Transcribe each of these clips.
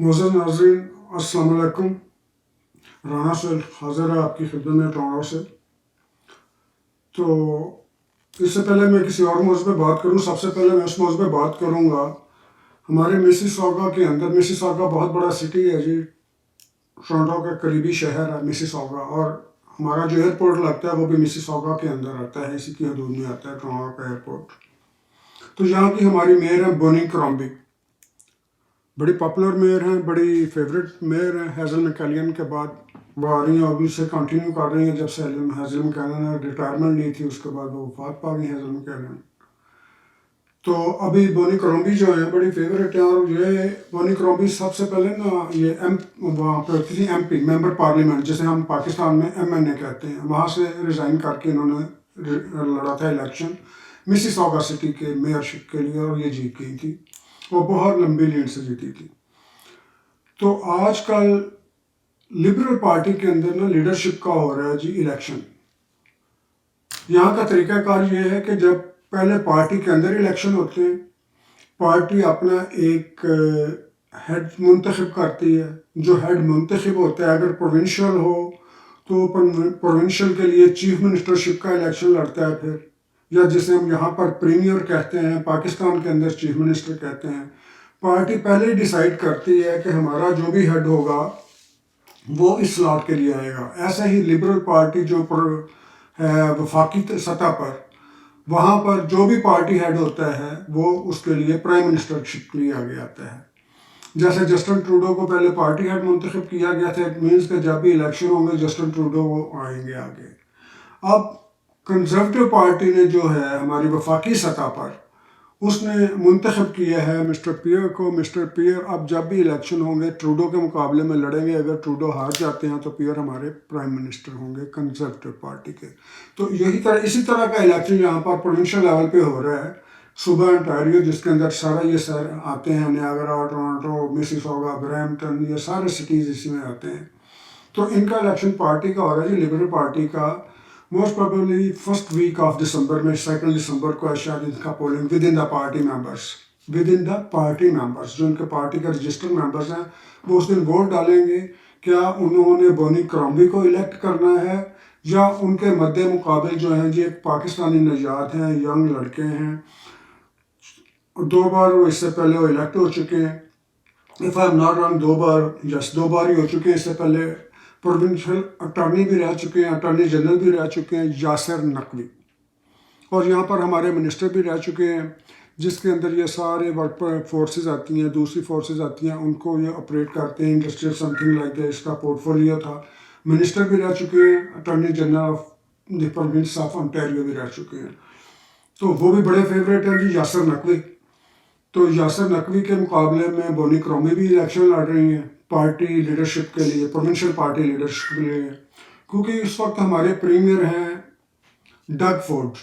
معزز ناظرین السلام علیکم. رانا سیل حاضر ہے آپ کی خدمت میں ٹورانٹو سے. تو اس سے پہلے میں کسی اور موضوع پہ بات کروں، سب سے پہلے میں اس موضوع پہ بات کروں گا. ہمارے میسیساگا کے اندر، میسیساگا بہت بڑا سٹی ہے جی، ٹورانٹو کا قریبی شہر ہے میسیساگا، اور ہمارا جو ایئرپورٹ لگتا ہے وہ بھی میسیساگا کے اندر آتا ہے، اسی کی حدود میں آتا ہے ٹورانٹو کا ایئرپورٹ. تو یہاں کی ہماری میئر ہے بونی کرامبی، بڑی پاپولر میئر ہیں، بڑی فیوریٹ میئر ہیں ہیزل میکیلین کے بعد. وہ آ رہی ہیں اور اسے کنٹینیو کر رہی ہیں جب سے ہیزل میکیلین نے ریٹائرمنٹ لی تھی، اس کے بعد وہ وفات پا گئی ہیزل میکیلین. تو ابھی بونی کرامبی جو ہیں بڑی فیوریٹ ہیں، اور یہ بونی کرامبی سب سے پہلے نا یہ وہاں پہ ہوتی تھی ایم پی، ممبر پارلیمنٹ، جسے ہم پاکستان میں ایم این اے کہتے ہیں. وہاں سے ریزائن کر کے انہوں نے لڑا تھا الیکشن میسیساگا سٹی کے میئرشپ کے لیے، اور یہ جیت گئی تھی. وہ بہت لمبی لیڈ سے جیتی تھی. تو آج کل لبرل پارٹی کے اندر نا لیڈرشپ کا ہو رہا ہے جی الیکشن. یہاں کا طریقہ کار یہ ہے کہ جب پہلے پارٹی کے اندر الیکشن ہوتے ہیں، پارٹی اپنا ایک ہیڈ منتخب کرتی ہے. جو ہیڈ منتخب ہوتا ہے، اگر پروونشل ہو تو پروونشل کے لیے چیف منسٹرشپ کا الیکشن لڑتا ہے پھر، یا جسے ہم یہاں پر پریمیئر کہتے ہیں، پاکستان کے اندر چیف منسٹر کہتے ہیں. پارٹی پہلے ہی ڈیسائیڈ کرتی ہے کہ ہمارا جو بھی ہیڈ ہوگا وہ اس سلاٹ کے لیے آئے گا. ایسے ہی لبرل پارٹی جو ہے وفاقی سطح پر، وہاں پر جو بھی پارٹی ہیڈ ہوتا ہے وہ اس کے لیے پرائم منسٹرشپ کے لیے آگے آتا ہے. جیسے جسٹن ٹروڈو کو پہلے پارٹی ہیڈ منتخب کیا گیا تھا، اٹ مینس کہ جب بھی الیکشن ہوں گے جسٹن ٹروڈو وہ آئیں گے آگے. اب کنزرویٹو پارٹی نے جو ہے ہماری وفاقی سطح پر، اس نے منتخب کیا ہے مسٹر پیئر کو. مسٹر پیئر اب جب بھی الیکشن ہوں گے ٹروڈو کے مقابلے میں لڑیں گے. اگر ٹروڈو ہار جاتے ہیں تو پیئر ہمارے پرائم منسٹر ہوں گے کنزرویٹو پارٹی کے. تو اسی طرح کا الیکشن یہاں پر پروونشل لیول پہ ہو رہا ہے. صوبہ انٹاریو جس کے اندر سارا یہ سر آتے ہیں، نیاگرا، ٹورانٹو، میسیساگا، برامپٹن، یہ سارے سٹیز اسی میں آتے ہیں. تو ان کا الیکشن پارٹی کا ہو رہا ہے جی، لبرل پارٹی کا. Most probably first week of December میں، 2 دسمبر کو شاید ان کا polling with in the party members جو ان کے پارٹی کا رجسٹرڈ ممبرس ہیں، وہ اس دن ووٹ ڈالیں گے کیا انہوں نے بونی کرامبی کو الیکٹ کرنا ہے، یا ان کے مد مقابل جو ہیں جی ایک پاکستانی نژاد ہیں، ینگ لڑکے ہیں. 2 بار وہ اس سے پہلے وہ الیکٹ ہو چکے ہیں، if I am not wrong 2 بار ہی ہو چکے ہیں. اس سے پہلے پروونشل اٹارنی بھی رہ چکے ہیں، اٹارنی جنرل بھی رہ چکے ہیں یاسر نقوی، اور یہاں پر ہمارے منسٹر بھی رہ چکے ہیں، جس کے اندر یہ سارے ورک فورسز آتی ہیں، دوسری فورسز آتی ہیں، ان کو یہ آپریٹ کرتے ہیں. انڈسٹریل سم تھنگ لائک اس کا پورٹ فولیو تھا. منسٹر بھی رہ چکے ہیں، attorney general of the province of Ontario بھی رہ چکے ہیں. تو وہ بھی بڑے فیوریٹ ہیں جی یاسر نقوی. تو یاسر نقوی کے مقابلے میں بونی کرامبی بھی الیکشن لڑ رہی ہیں پارٹی لیڈرشپ کے لیے، پروونشل پارٹی لیڈرشپ کے لیے. کیونکہ اس وقت ہمارے پریمیئر ہیں ڈگ فورڈ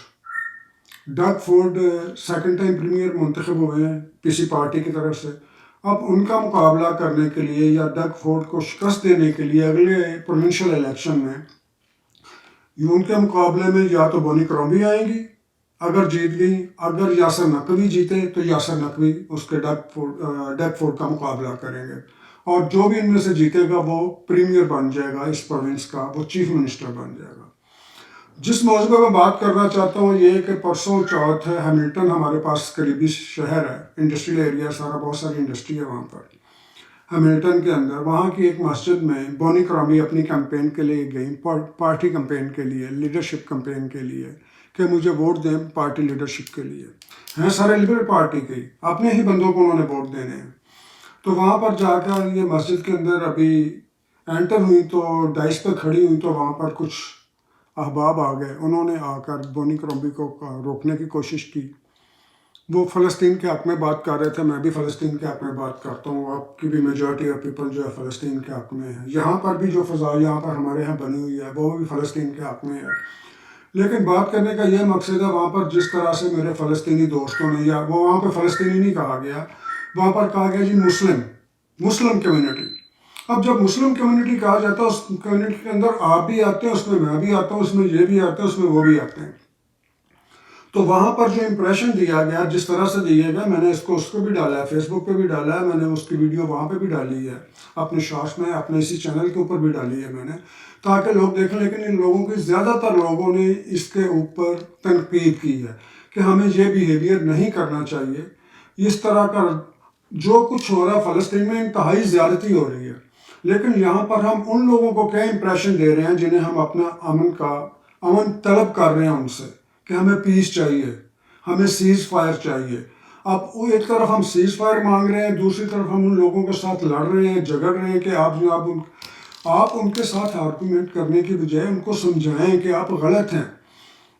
سیکنڈ ٹائم پریمیئر منتخب ہوئے ہیں پی سی پارٹی کی طرف سے. اب ان کا مقابلہ کرنے کے لیے یا ڈگ فورڈ کو شکست دینے کے لیے اگلے پروونشل الیکشن میں ان کے مقابلے میں یا تو بونی کرامبی آئیں گی اگر جیت گئی، اگر یاسر نقوی جیتے تو یاسر نقوی اس کے ڈگ فورڈ کا مقابلہ کریں گے، اور جو بھی ان میں سے جیتے گا وہ پریمیئر بن جائے گا اس پروونس کا، وہ چیف منسٹر بن جائے گا. جس موضوع پہ میں بات کرنا چاہتا ہوں یہ کہ پرسوں چوتھ ہے، ہیملٹن ہمارے پاس قریبی شہر ہے، انڈسٹریل ایریا سارا، بہت ساری انڈسٹری ہے وہاں پر. ہیملٹن کے اندر وہاں کی ایک مسجد میں بونی کرامبی اپنی کیمپین کے لیے گئی، پارٹی کیمپین کے لیے، لیڈرشپ کیمپین کے لیے، کہ مجھے ووٹ دیں پارٹی لیڈرشپ کے لیے. ہیں سارے لبرل پارٹی کے، اپنے ہی بندوں کو انہوں نے ووٹ دینے ہیں. تو وہاں پر جا کر یہ مسجد کے اندر ابھی انٹر ہوئی تو ڈائس پہ کھڑی ہوئی تو وہاں پر کچھ احباب آ گئے. انہوں نے آ کر بونی کرامبی کو روکنے کی کوشش کی. وہ فلسطین کے حق میں بات کر رہے تھے، میں بھی فلسطین کے حق میں بات کرتا ہوں. آپ کی بھی میجورٹی آف پیپل جو ہے فلسطین کے حق میں ہے. یہاں پر بھی جو فضا یہاں پر ہمارے یہاں بنی ہوئی ہے وہ بھی فلسطین کے حق میں ہے. لیکن بات کرنے کا یہ مقصد ہے وہاں پر جس طرح سے میرے فلسطینی دوستوں نے، یا وہ وہاں پہ فلسطینی نہیں کہا گیا، وہاں پر کہا گیا جی مسلم کمیونٹی. اب جب مسلم کمیونٹی کہا جاتا ہے، اس کمیونٹی کے اندر آپ بھی آتے ہیں، اس میں میں بھی آتا ہوں، اس میں یہ بھی آتا ہے، اس میں وہ بھی آتے ہیں. تو وہاں پر جو امپریشن دیا گیا جس طرح سے دیا گیا، میں نے اس کو بھی ڈالا ہے، فیس بک پہ بھی ڈالا ہے، میں نے اس کی ویڈیو وہاں پہ بھی ڈالی ہے، اپنے شارٹس میں، اپنے اسی چینل کے اوپر بھی ڈالی ہے میں نے، تاکہ لوگ دیکھیں. لیکن ان لوگوں کی زیادہ تر لوگوں نے اس کے اوپر تنقید کی ہے کہ ہمیں یہ بیہیویئر نہیں کرنا چاہیے. اس طرح کا جو کچھ ہو رہا ہے فلسطین میں انتہائی زیادتی ہو رہی ہے. لیکن یہاں پر ہم ان لوگوں کو کیا امپریشن دے رہے ہیں جنہیں ہم اپنا امن طلب کر رہے ہیں ان سے کہ ہمیں پیس چاہیے، ہمیں سیز فائر چاہیے. اب ایک طرف ہم سیز فائر مانگ رہے ہیں، دوسری طرف ہم ان لوگوں کے ساتھ لڑ رہے ہیں، جھگڑ رہے ہیں کہ آپ ان کے ساتھ آرگومنٹ کرنے کی بجائے ان کو سمجھائیں کہ آپ غلط ہیں،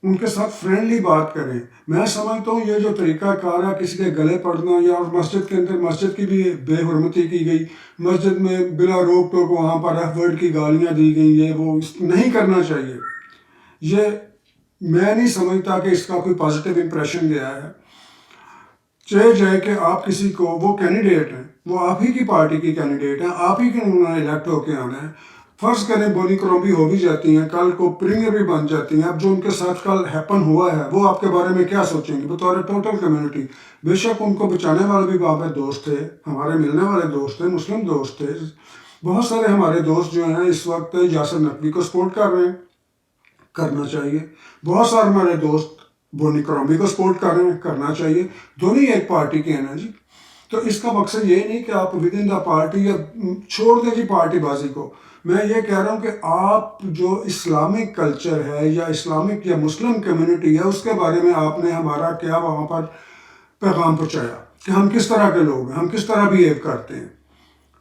ان کے ساتھ فرینڈلی بات کریں. میں سمجھتا ہوں یہ جو طریقہ کار ہے کسی کے گلے پڑنا، یا مسجد کے اندر مسجد کی بھی بے حرمتی کی گئی، مسجد میں بلا روک ٹوک وہاں پر ایف ورڈ کی گالیاں دی گئی، یہ وہ نہیں کرنا چاہیے. یہ میں نہیں سمجھتا کہ اس کا کوئی پازیٹیو امپریشن گیا ہے. چاہے جائے کہ آپ کسی کو، وہ کینڈیڈیٹ ہیں، وہ آپ ہی کی پارٹی کی کینڈیڈیٹ ہیں، آپ ہی کے انہوں نے الیکٹ ہو کے آنا ہے. فرض کریں بونی کرومبی ہو بھی جاتی ہیں، کل کو پرنگر بھی بن جاتی ہیں. اب جو ان کے ساتھ کل ہیپن ہوا ہے وہ آپ کے بارے میں کیا سوچیں گے بطور ٹوٹل کمیونٹی؟ بے شک ان کو بچانے والے بھی وہاں پہ دوست تھے، ہمارے ملنے والے دوست تھے، مسلم دوست تھے. بہت سارے ہمارے دوست جو ہیں اس وقت یاسر نقوی کو سپورٹ کر رہے ہیں، کرنا چاہیے. بہت سارے ہمارے دوست بونی کرومبی کو سپورٹ کر رہے ہیں، کرنا چاہیے. دونوں ہی ایک پارٹی کے ہیں نا جی. تو اس کا مقصد یہ نہیں کہ آپ ود ان دا پارٹی یا چھوڑ دیں جی پارٹی بازی کو. میں یہ کہہ رہا ہوں کہ آپ جو اسلامک کلچر ہے یا اسلامک یا مسلم کمیونٹی ہے اس کے بارے میں آپ نے ہمارا کیا وہاں پر پیغام پہنچایا کہ ہم کس طرح کے لوگ ہیں، ہم کس طرح بیہیو کرتے ہیں.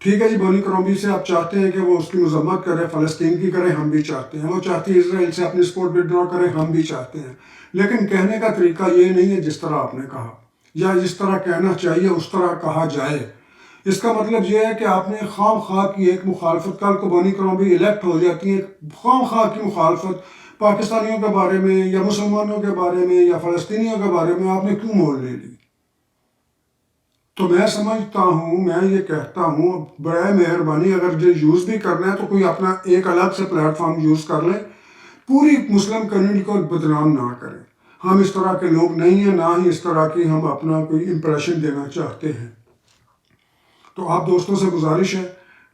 ٹھیک ہے جی، بونی کرومبی سے آپ چاہتے ہیں کہ وہ اس کی مذمت کرے، فلسطین کی کرے، ہم بھی چاہتے ہیں. وہ چاہتی ہے اسرائیل سے اپنی سپورٹ وڈرا کرے، ہم بھی چاہتے ہیں. لیکن کہنے کا طریقہ یہ نہیں ہے جس طرح آپ نے کہا، یا جس طرح کہنا چاہیے اس طرح کہا جائے. اس کا مطلب یہ ہے کہ آپ نے خواہ خواہ کی ایک مخالفت، کل کو بونی کرومبی الیکٹ ہو جاتی ہے، خواہ خواہ کی مخالفت پاکستانیوں کے بارے میں یا مسلمانوں کے بارے میں یا فلسطینیوں کے بارے میں آپ نے کیوں مول لے لی؟ تو میں سمجھتا ہوں، میں یہ کہتا ہوں برائے مہربانی اگر جو یوز بھی کرنا ہے تو کوئی اپنا ایک الگ سے پلیٹ فارم یوز کر لیں، پوری مسلم کمیونٹی کو بدنام نہ کریں. ہم اس طرح کے لوگ نہیں ہیں، نہ ہی اس طرح کی ہم اپنا کوئی امپریشن دینا چاہتے ہیں. تو آپ دوستوں سے گزارش ہے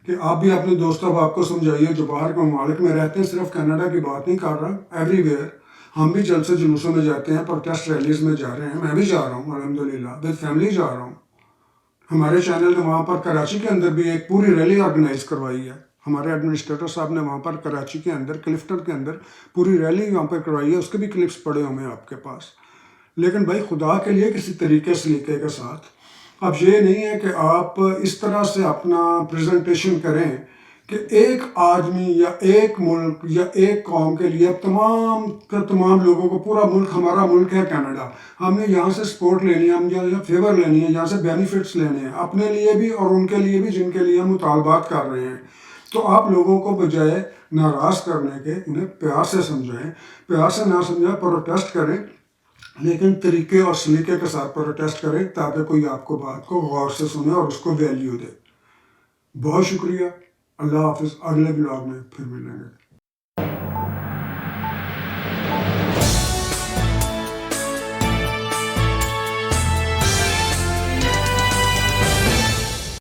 کہ آپ بھی اپنے دوست احباب کو سمجھائیے جو باہر کے ممالک میں رہتے ہیں. صرف کینیڈا کی بات نہیں کر رہا، ایوری ویئر. ہم بھی جلسے جلوسوں میں جاتے ہیں، پروٹیسٹ ریلیز میں جا رہے ہیں، میں بھی جا رہا ہوں الحمدللہ، ود فیملی جا رہا ہوں. ہمارے چینل نے وہاں پر کراچی کے اندر بھی ایک پوری ریلی آرگنائز کروائی ہے. ہمارے ایڈمنسٹریٹر صاحب نے وہاں پر کراچی کے اندر کلفٹن کے اندر پوری ریلی وہاں پر کروائی ہے. اس کے بھی کلپس پڑے ہوئے ہیں آپ کے پاس. لیکن بھائی خدا کے لیے کسی طریقے سلیقے کے ساتھ، اب یہ نہیں ہے کہ آپ اس طرح سے اپنا پریزنٹیشن کریں کہ ایک آدمی یا ایک ملک یا ایک قوم کے لیے تمام لوگوں کو، پورا ملک ہمارا ملک ہے کینیڈا، ہم نے یہاں سے سپورٹ لینی ہے، ہم یہاں فیور لینی ہے، یہاں سے بینیفٹس لینے ہیں اپنے لیے بھی اور ان کے لیے بھی جن کے لیے ہم مطالبات کر رہے ہیں. تو آپ لوگوں کو بجائے ناراض کرنے کے انہیں پیار سے سمجھائیں. پیار سے نہ سمجھائیں، پروٹیسٹ کریں، لیکن طریقے اور سلیقے کے ساتھ پروٹیسٹ کریں تاکہ کوئی آپ کو بات کو غور سے سنے اور اس کو ویلیو دے. بہت شکریہ. اللہ حافظ. اگلے بلاگ میں پھر ملیں گے.